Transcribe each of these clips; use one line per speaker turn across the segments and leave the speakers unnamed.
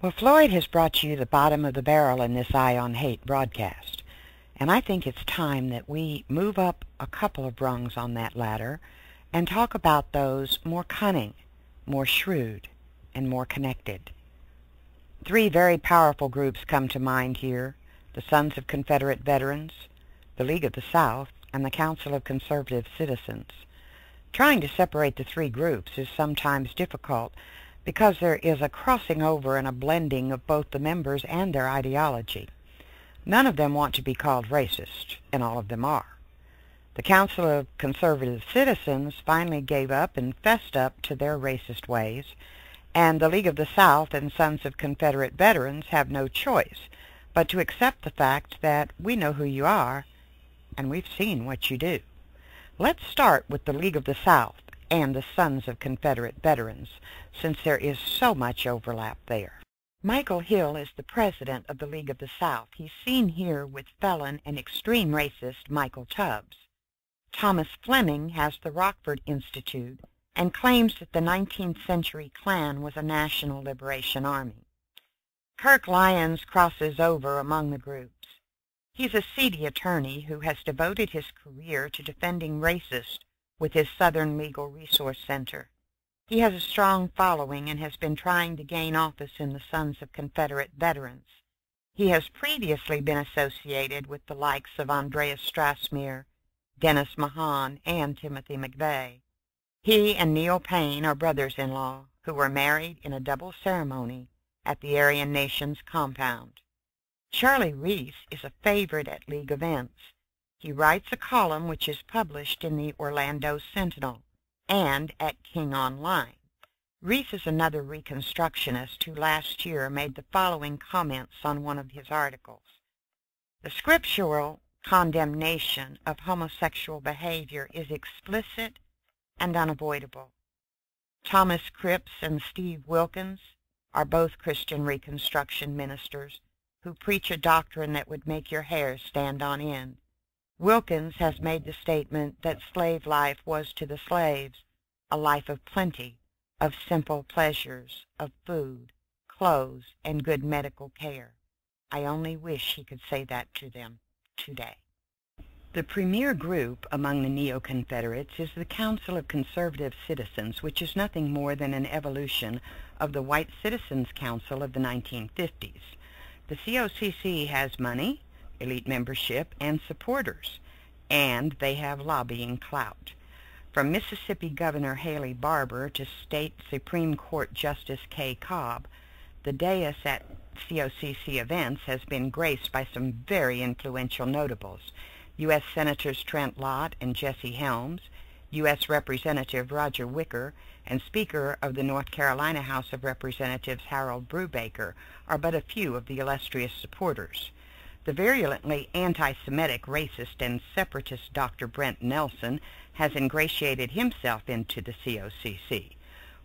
Well, Floyd has brought you the bottom of the barrel in this Eye on Hate broadcast, and I think it's time that we move up a couple of rungs on that ladder and talk about those more cunning, more shrewd, and more connected. Three very powerful groups come to mind here: the Sons of Confederate Veterans, the League of the South, and the Council of Conservative Citizens. Trying to separate the three groups is sometimes difficult because there is a crossing over and a blending of both the members and their ideology. None of them want to be called racist, and all of them are. The Council of Conservative Citizens finally gave up and fessed up to their racist ways, and the League of the South and Sons of Confederate Veterans have no choice but to accept the fact that we know who you are, and we've seen what you do. Let's start with the League of the South and the Sons of Confederate Veterans, since there is so much overlap there. Michael Hill is the president of the League of the South. He's seen here with felon and extreme racist Michael Tubbs. Thomas Fleming has the Rockford Institute and claims that the 19th century Klan was a national liberation army. Kirk Lyons crosses over among the groups. He's a seedy attorney who has devoted his career to defending racists with his Southern Legal Resource Center. He has a strong following and has been trying to gain office in the Sons of Confederate Veterans. He has previously been associated with the likes of Andreas Strassmeir, Dennis Mahan, and Timothy McVeigh. He and Neil Payne are brothers-in-law who were married in a double ceremony at the Aryan Nations compound. Charlie Reese is a favorite at League events. He writes a column which is published in the Orlando Sentinel and at King Online. Reese is another Reconstructionist who last year made the following comments on one of his articles. The scriptural condemnation of homosexual behavior is explicit and unavoidable. Thomas Cripps and Steve Wilkins are both Christian Reconstruction ministers who preach a doctrine that would make your hair stand on end. Wilkins has made the statement that slave life was to the slaves a life of plenty, of simple pleasures, of food, clothes, and good medical care. I only wish he could say that to them today. The premier group among the Neo-Confederates is the Council of Conservative Citizens, which is nothing more than an evolution of the White Citizens Council of the 1950s. The COCC has money, elite membership, and supporters, and they have lobbying clout. From Mississippi Governor Haley Barbour to State Supreme Court Justice Kay Cobb, the dais at COCC events has been graced by some very influential notables: U.S. Senators Trent Lott and Jesse Helms, U.S. Representative Roger Wicker, and Speaker of the North Carolina House of Representatives Harold Brubaker are but a few of the illustrious supporters. The virulently anti-Semitic, racist, and separatist Dr. Brent Nelson has ingratiated himself into the COCC.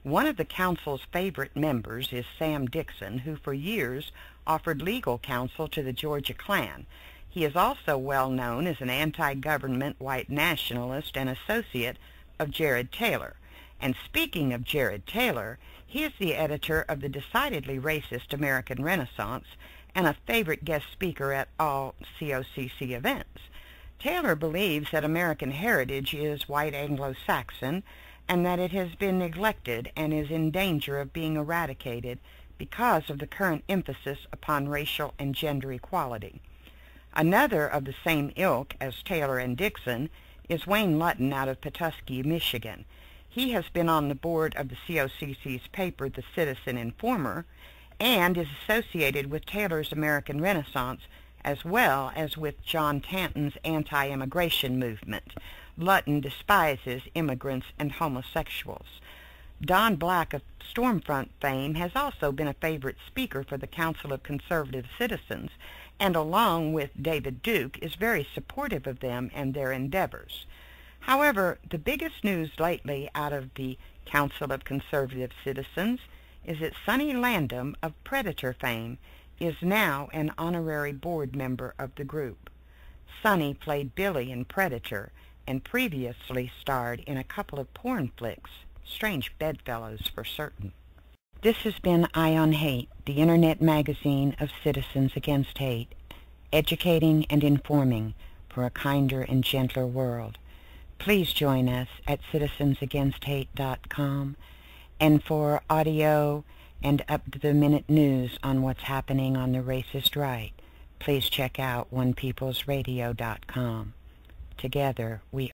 One of the council's favorite members is Sam Dixon, who for years offered legal counsel to the Georgia Klan. He is also well known as an anti-government white nationalist and associate of Jared Taylor. And speaking of Jared Taylor, he is the editor of the decidedly racist American Renaissance and a favorite guest speaker at all COCC events. Taylor believes that American heritage is white Anglo-Saxon and that it has been neglected and is in danger of being eradicated because of the current emphasis upon racial and gender equality. Another of the same ilk as Taylor and Dixon is Wayne Lutton out of Petoskey, Michigan. He has been on the board of the COCC's paper, The Citizen Informer, and is associated with Taylor's American Renaissance as well as with John Tanton's anti-immigration movement. Lutton despises immigrants and homosexuals. Don Black of Stormfront fame has also been a favorite speaker for the Council of Conservative Citizens, and along with David Duke is very supportive of them and their endeavors. However, the biggest news lately out of the Council of Conservative Citizens is that Sonny Landham of Predator fame is now an honorary board member of the group. Sonny played Billy in Predator and previously starred in a couple of porn flicks, strange bedfellows for certain. This has been Eye on Hate, the Internet magazine of Citizens Against Hate, educating and informing for a kinder and gentler world. Please join us at citizensagainsthate.com, and for audio and up-to-the-minute news on what's happening on the racist right, please check out onepeoplesradio.com. Together we